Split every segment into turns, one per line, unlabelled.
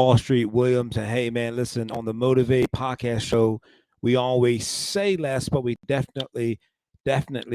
Wall Street Williams. And hey, man, listen, on the Motivate podcast show, we always say less, but we definitely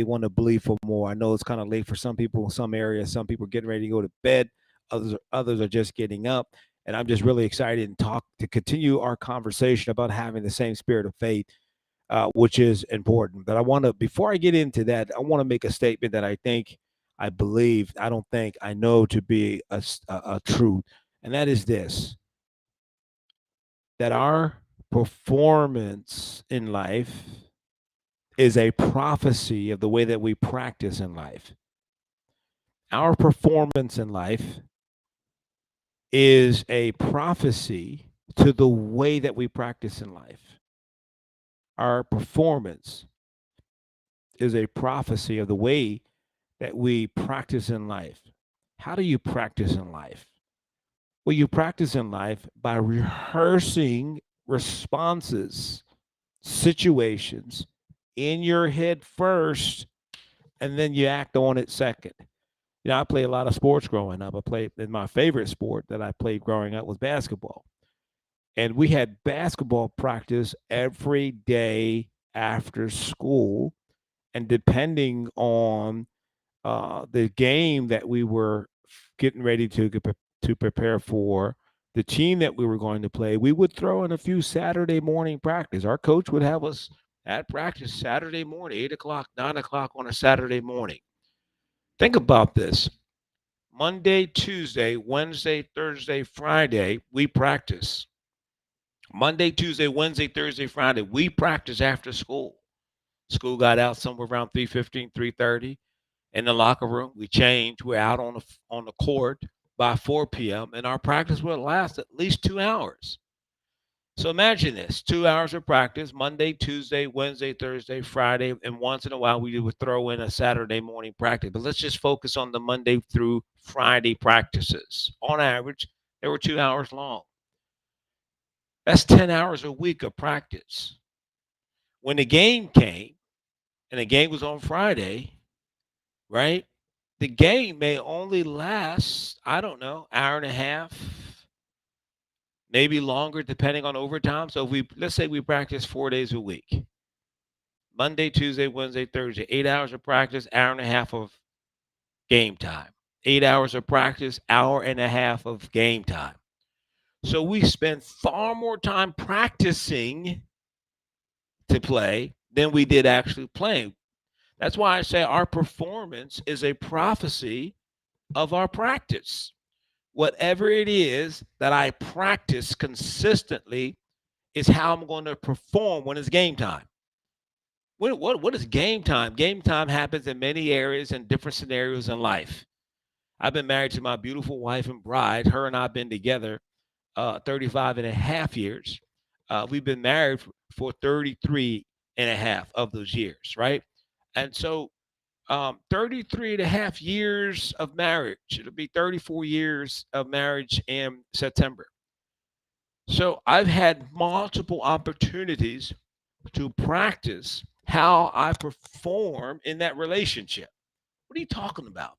want to believe for more. I know it's kind of late for some people in some areas. Some people are getting ready to go to bed. Others are just getting up. And I'm just really excited and talk to continue our conversation about having the same spirit of faith, which is important. But I want to, before I get into that, I want to make a statement that I believe, I don't think, I know to be a truth. And that is this, that our performance in life is a prophecy of the way that we practice in life. Our performance in life is a prophecy to the way that we practice in life. Our performance is a prophecy of the way that we practice in life. How do you practice in life? Well, you practice in life by rehearsing responses, situations in your head first, and then you act on it second. I played a lot of sports growing up. I played, and my favorite sport that I played growing up was basketball. And we had basketball practice every day after school. And depending on the game that we were getting ready to prepare for, the team that we were going to play, we would throw in a few Saturday morning practice. Our coach would have us at practice Saturday morning, 8 o'clock, 9 o'clock on a Saturday morning. Think about this. Monday, Tuesday, Wednesday, Thursday, Friday, we practice. Monday, Tuesday, Wednesday, Thursday, Friday, we practice after school. School got out somewhere around 3:15, 3:30. In the locker room, we changed. We're out on the court by 4 p.m. and our practice will last at least 2 hours. So imagine this: 2 hours of practice, Monday, Tuesday, Wednesday, Thursday, Friday, and once in a while we would throw in a Saturday morning practice. But let's just focus on the Monday through Friday practices. On average, they were 2 hours long. That's 10 hours a week of practice. When the game came, and the game was on Friday, right? The game may only last, I don't know, hour and a half, maybe longer, depending on overtime. So if we, let's say we practice 4 days a week, Monday, Tuesday, Wednesday, Thursday, 8 hours of practice, hour and a half of game time. 8 hours of practice, hour and a half of game time. So we spend far more time practicing to play than we did actually playing. That's why I say our performance is a prophecy of our practice. Whatever it is that I practice consistently is how I'm going to perform when it's game time. What is game time? Game time happens in many areas and different scenarios in life. I've been married to my beautiful wife and bride. Her and I have been together 35 and a half years. We've been married for 33 and a half of those years, right? And so 33 and a half years of marriage. It'll be 34 years of marriage in September. So I've had multiple opportunities to practice how I perform in that relationship. What are you talking about?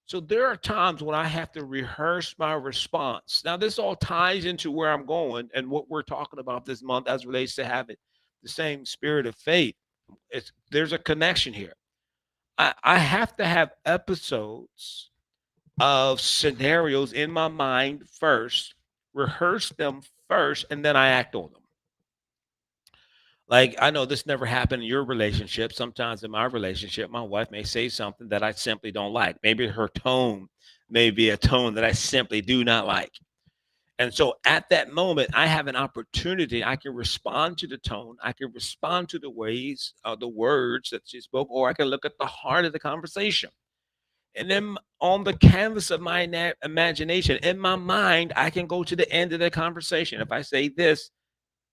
So there are times when I have to rehearse my response. Now, this all ties into where I'm going and what we're talking about this month as relates to having the same spirit of faith. There's a connection here. I have to have episodes of scenarios in my mind first, rehearse them first, and then I act on them. Like, I know this never happened in your relationship. Sometimes in my relationship, my wife may say something that I simply don't like. Maybe her tone may be a tone that I simply do not like. And so at that moment, I have an opportunity. I can respond to the tone. I can respond to the ways, the words that she spoke, or I can look at the heart of the conversation. And then on the canvas of my imagination, in my mind, I can go to the end of the conversation. If I say this,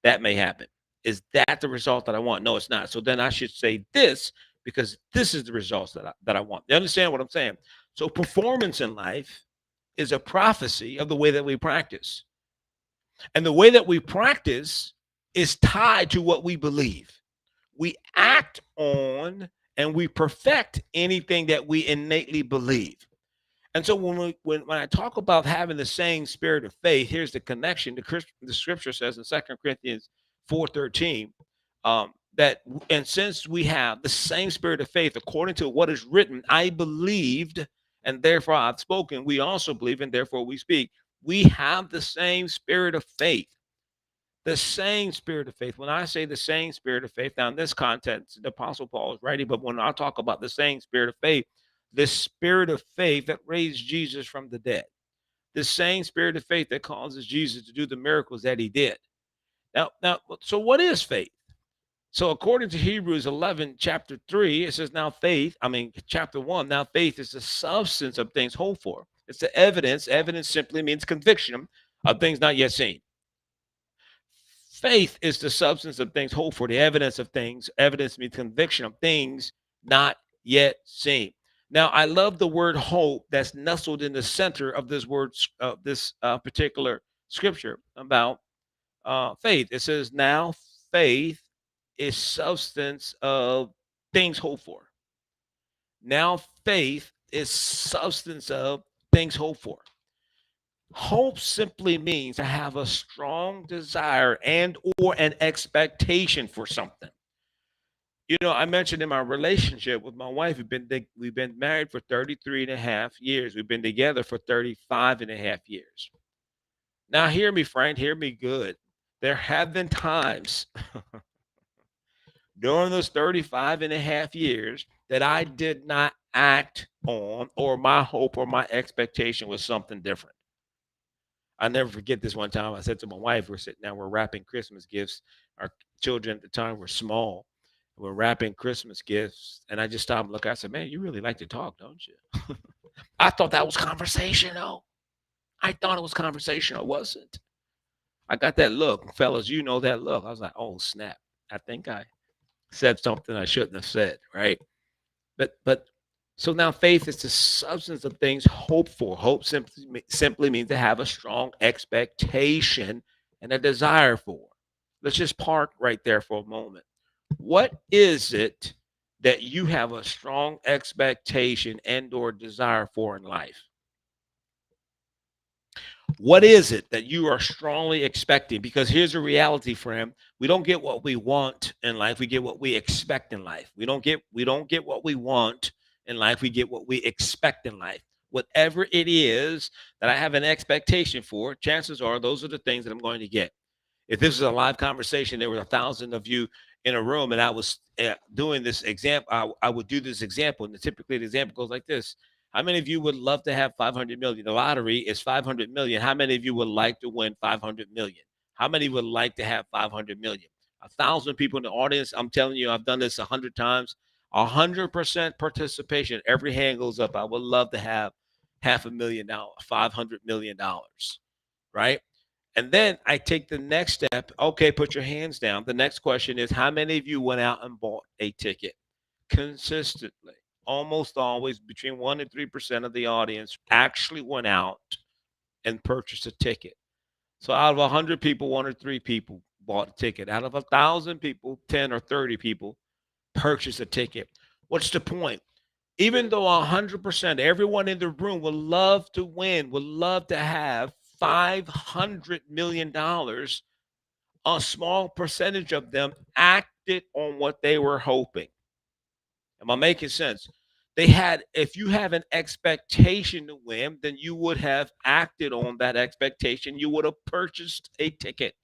that may happen. Is that the result that I want? No, it's not. So then I should say this because this is the results that I want. You understand what I'm saying? So performance in life is a prophecy of the way that we practice. And the way that we practice is tied to what we believe. We act on and we perfect anything that we innately believe. And so when I talk about having the same spirit of faith, here's the connection. The scripture says in 2 Corinthians 4:13, that and since we have the same spirit of faith, according to what is written, I believed, and therefore I've spoken. We also believe, and therefore we speak. We have the same spirit of faith. The same spirit of faith. When I say the same spirit of faith, now in this context, the Apostle Paul is writing, but when I talk about the same spirit of faith, the spirit of faith that raised Jesus from the dead, the same spirit of faith that causes Jesus to do the miracles that he did. Now, so what is faith? So according to Hebrews 11, chapter 3, it says, now faith, chapter 1, now faith is the substance of things hoped for. It's the evidence. Evidence simply means conviction of things not yet seen. Faith is the substance of things hoped for, the evidence of things. Evidence means conviction of things not yet seen. Now, I love the word hope that's nestled in the center of this word, this particular scripture about faith. It says, now faith is substance of things hoped for. Now faith is substance of things hoped for. Hope simply means to have a strong desire and or an expectation for something. I mentioned in my relationship with my wife, we've been married for 33 and a half years. We've been together for 35 and a half years. Now hear me, Frank, hear me good. There have been times during those 35 and a half years that I did not act on, or my hope or my expectation was something different. I never forget this one time I said to my wife, we're sitting down, we're wrapping Christmas gifts. Our children at the time were small. We're wrapping Christmas gifts. And I just stopped and looked. I said, man, you really like to talk, don't you? I thought that was conversational. I thought it was conversational. It wasn't. I got that look. Fellas, you know that look. I was like, oh, snap. I think I said something I shouldn't have said, right? But so now faith is the substance of things hoped for. Hope simply means to have a strong expectation and a desire for. Let's just park right there for a moment. What is it that you have a strong expectation and or desire for in life? What is it that you are strongly expecting? Because here's the reality, friend. We don't get what we want in life. We get what we expect in life. We don't get what we want in life. We get what we expect in life. Whatever it is that I have an expectation for, chances are those are the things that I'm going to get. If this was a live conversation, there were 1,000 of you in a room, and I was doing this example. I would do this example, and typically the example goes like this: how many of you would love to have 500 million? The lottery is 500 million. How many of you would like to win 500 million? How many would like to have 500 million? 1,000 people in the audience. I'm telling you, I've done this 100 times. 100% participation. Every hand goes up. I would love to have $500,000, $500 million, right? And then I take the next step. Okay, put your hands down. The next question is, how many of you went out and bought a ticket consistently? Almost always between 1 and 3% of the audience actually went out and purchased a ticket. So out of 100 people, 1 or 3 people bought a ticket. Out of 1,000 people, 10 or 30 people purchased a ticket. What's the point? Even though 100%, everyone in the room would love to win, would love to have $500 million, a small percentage of them acted on what they were hoping. Am I making sense? If you have an expectation to win, then you would have acted on that expectation. You would have purchased a ticket.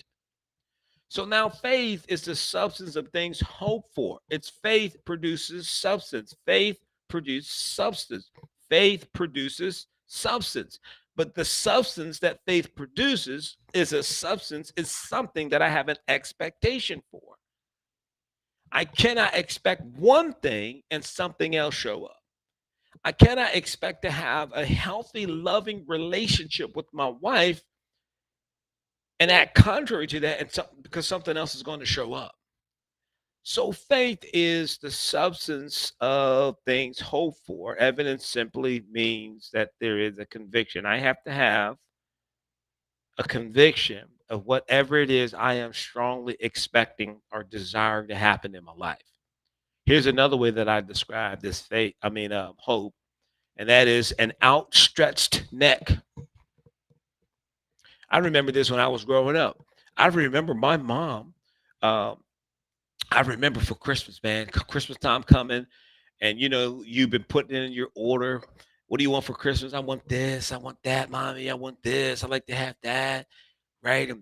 So now faith is the substance of things hoped for. It's faith produces substance. Faith produces substance. Faith produces substance. But the substance that faith produces is a substance, is something that I have an expectation for. I cannot expect one thing and something else show up. I cannot expect to have a healthy, loving relationship with my wife and act contrary to that, because something else is going to show up. So faith is the substance of things hoped for. Evidence simply means that there is a conviction. I have to have a conviction of whatever it is I am strongly expecting or desiring to happen in my life. Here's another way that I describe this faith. Hope. and that is an outstretched neck. I remember this when I was growing up. I remember my mom. Um, I remember for Christmas, man, Christmas time coming, and you've been putting in your order. What do you want for Christmas? I want this. I want that, mommy. I want this. I like to have that, right?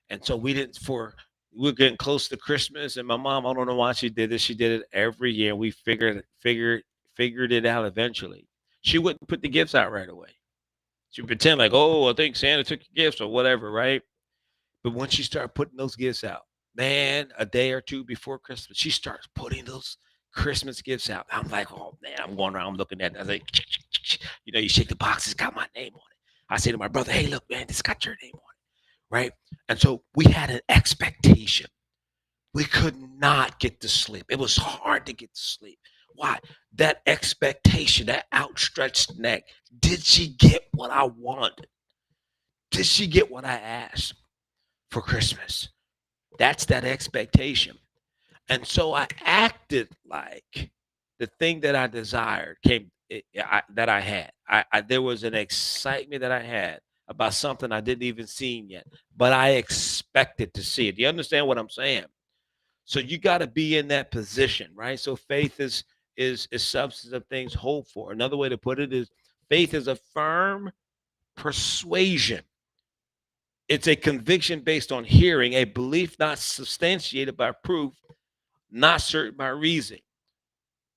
And so we're getting close to Christmas, and my mom, I don't know why she did this. She did it every year. We figured it out eventually. She wouldn't put the gifts out right away. She would pretend like, oh, I think Santa took your gifts or whatever, right? But once she started putting those gifts out, man, a day or two before Christmas, she starts putting those Christmas gifts out. I'm like, oh man, I'm going around looking at it. I was like, you shake the box, it's got my name on it. I say to my brother, hey, look, man, this got your name on it, right? And so we had an expectation. We could not get to sleep. It was hard to get to sleep. Why? That expectation, that outstretched neck. Did she get what I wanted? Did she get what I asked for Christmas? That's that expectation. And so I acted like the thing that I desired that I had. There was an excitement that I had about something I didn't even see yet, but I expected to see it. Do you understand what I'm saying? So you got to be in that position, right? So faith is substance of things hoped for. Another way to put it is faith is a firm persuasion. It's a conviction based on hearing, a belief not substantiated by proof, not certain by reason.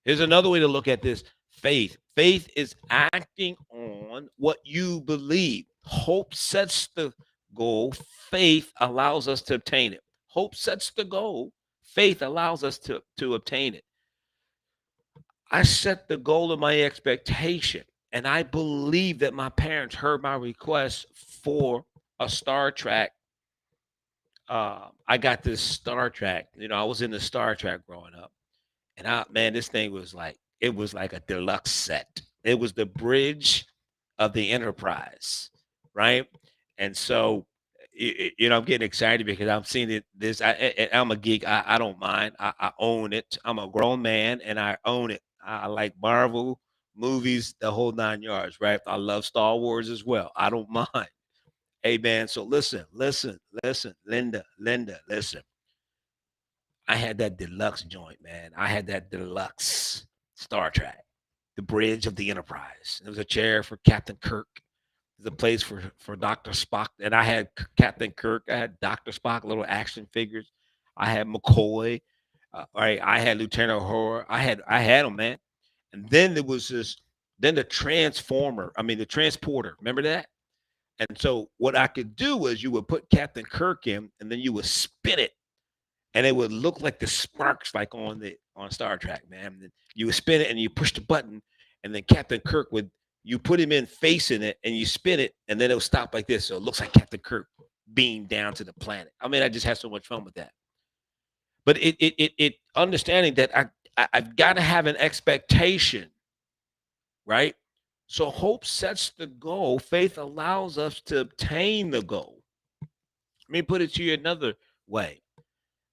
Here's another way to look at this faith. Faith is acting on what you believe. Hope sets the goal, faith allows us to obtain it. Hope sets the goal, faith allows us to obtain it. I set the goal of my expectation, and I believe that my parents heard my request for a Star Trek. I got this Star Trek. I was in the Star Trek growing up, and man, this thing was like it was like a deluxe set. It was the bridge of the Enterprise, right? And so, I'm getting excited because I'm seeing it. I'm a geek. I don't mind. I own it. I'm a grown man, and I own it. I like Marvel movies, the whole nine yards, right? I love Star Wars as well. I don't mind. Hey man, so listen, Linda, listen. I had that deluxe joint, man. I had that deluxe Star Trek, the bridge of the Enterprise. There was a chair for Captain Kirk. There's a place for Dr. Spock. And I had Captain Kirk. I had Dr. Spock, little action figures. I had McCoy. Right. I had Lieutenant Horror. I had them, man. And then there was then the transformer. I mean, the transporter. Remember that? And so what I could do was you would put Captain Kirk in, and then you would spin it, and it would look like the sparks, like on Star Trek, man. And you would spin it, and you push the button, and then Captain Kirk would you put him in facing it, and you spin it, and then it'll stop like this, so it looks like Captain Kirk beamed down to the planet. I mean, I just had so much fun with that. But it understanding that I've got to have an expectation, right? So hope sets the goal. Faith allows us to obtain the goal. Let me put it to you another way.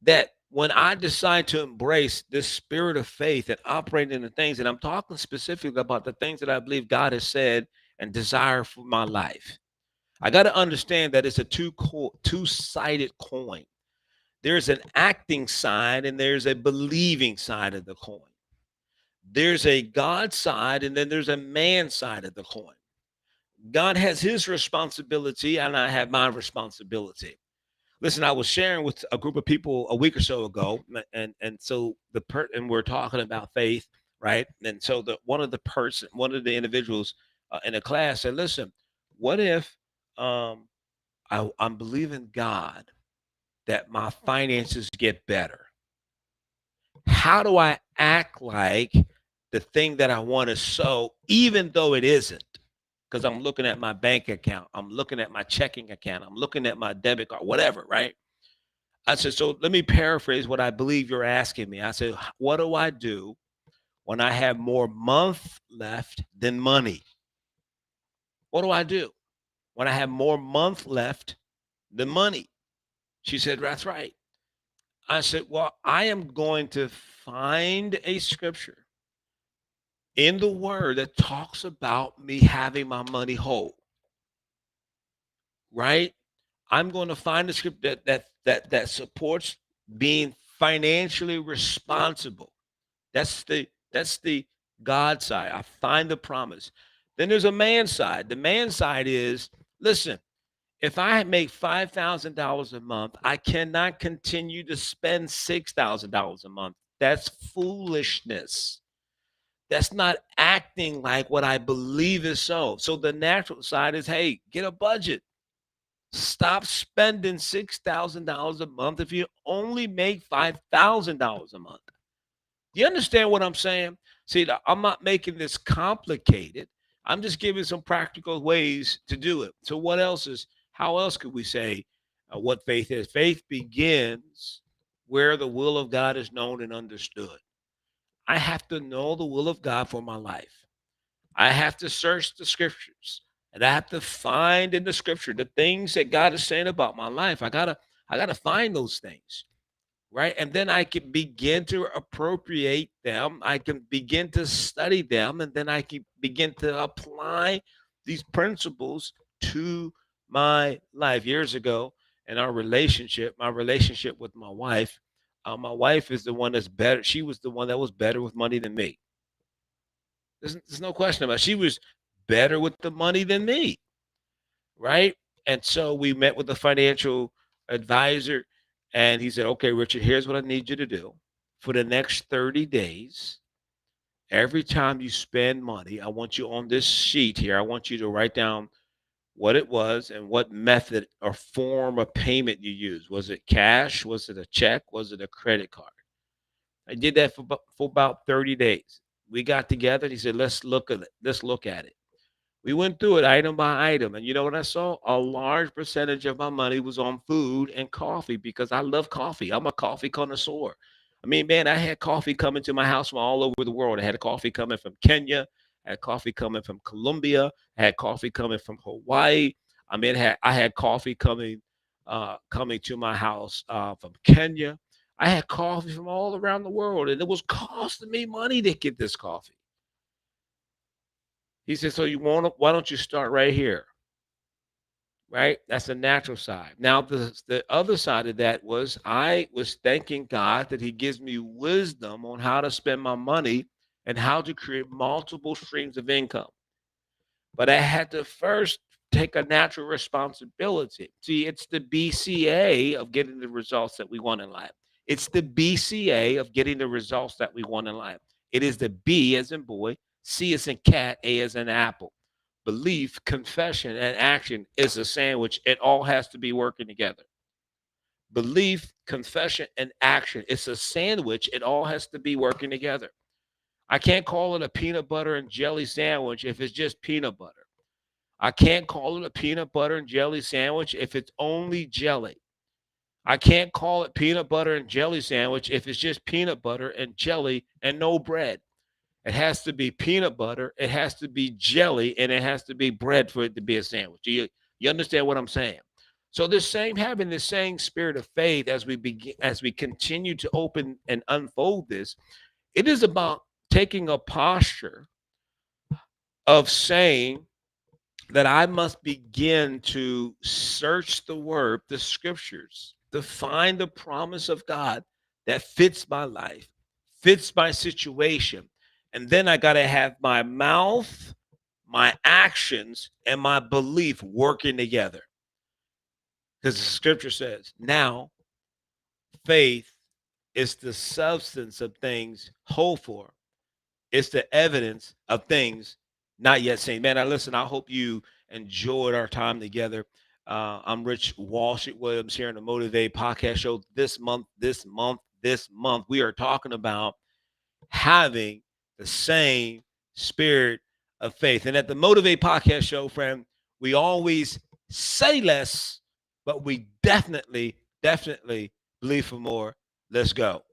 That when I decide to embrace this spirit of faith and operate in the things, and I'm talking specifically about the things that I believe God has said and desire for my life, I got to understand that it's a two-sided coin. There's an acting side and there's a believing side of the coin. There's a God side and then there's a man side of the coin. God has his responsibility and I have my responsibility. Listen, I was sharing with a group of people a week or so ago, and so and we're talking about faith, right? And so one of the individuals in the class said, "Listen, what if I'm believing God that my finances get better? How do I act like the thing that I want to sow, even though it isn't?" Because I'm looking at my bank account, I'm looking at my checking account, I'm looking at my debit card, whatever, right? I said, so let me paraphrase what I believe you're asking me. I said, what do I do when I have more month left than money? What do I do when I have more month left than money? She said, that's right. I said, well, I am going to find a scripture in the word that talks about me having my money whole, right? I'm going to find the script that supports being financially responsible. That's the God side. I find the promise. Then there's a man side. The man side is, listen, if I make $5,000 a month, I cannot continue to spend $6,000 a month. That's foolishness. That's not acting like what I believe is so. So the natural side is, hey, get a budget. Stop spending $6,000 a month if you only make $5,000 a month. Do you understand what I'm saying? See, I'm not making this complicated. I'm just giving some practical ways to do it. So, how else could we say what faith is? Faith begins where the will of God is known and understood. I have to know the will of God for my life. I have to search the scriptures and I have to find in the scripture the things that God is saying about my life. I gotta find those things, right? And then I can begin to appropriate them. I can begin to study them, and then I can begin to apply these principles to my life. Years ago, in my relationship with my wife is the one that's better. She was the one that was better with money than me. There's no question about it. She was better with the money than me, right? And so we met with the financial advisor, and he said, "Okay, Richard, here's what I need you to do. For the next 30 days, every time you spend money, I want you on this sheet here. I want you to write down what it was and what method or form of payment you used. Was it cash? Was it a check? Was it a credit card?" I did that for about 30 days. We got together and he said, "Let's look at it. Let's look at it." We went through it item by item, and you know what I saw? A large percentage of my money was on food and coffee because I love coffee. I'm a coffee connoisseur. I mean, man, I had coffee coming to my house from all over the world. I had coffee coming from Kenya, I had coffee coming from Colombia, I had coffee coming from Hawaii. I mean, I had coffee coming to my house from Kenya. I had coffee from all around the world, and it was costing me money to get this coffee. He said, "So why don't you start right here?" Right? That's the natural side. Now, the other side of that was I was thanking God that He gives me wisdom on how to spend my money and how to create multiple streams of income. But I had to first take a natural responsibility. See, it's the BCA of getting the results that we want in life. It's the BCA of getting the results that we want in life. It is the B as in boy, C as in cat, A as in apple. Belief, confession, and action is a sandwich. It all has to be working together. Belief, confession, and action. It's a sandwich. It all has to be working together. I can't call it a peanut butter and jelly sandwich if it's just peanut butter. I can't call it a peanut butter and jelly sandwich if it's only jelly. I can't call it peanut butter and jelly sandwich if it's just peanut butter and jelly and no bread. It has to be peanut butter, it has to be jelly, and it has to be bread for it to be a sandwich. You understand what I'm saying? So this same having the same spirit of faith as we continue to open and unfold this, it is about taking a posture of saying that I must begin to search the word, the scriptures, to find the promise of God that fits my life, fits my situation. And then I got to have my mouth, my actions, and my belief working together. Because the scripture says, now faith is the substance of things hoped for, it's the evidence of things not yet seen. Man, I listen. I hope you enjoyed our time together. I'm Rich Walsh Williams here on the Motivate Podcast Show. This month, we are talking about having the same spirit of faith. And at the Motivate Podcast Show, friend, we always say less, but we definitely believe for more. Let's go.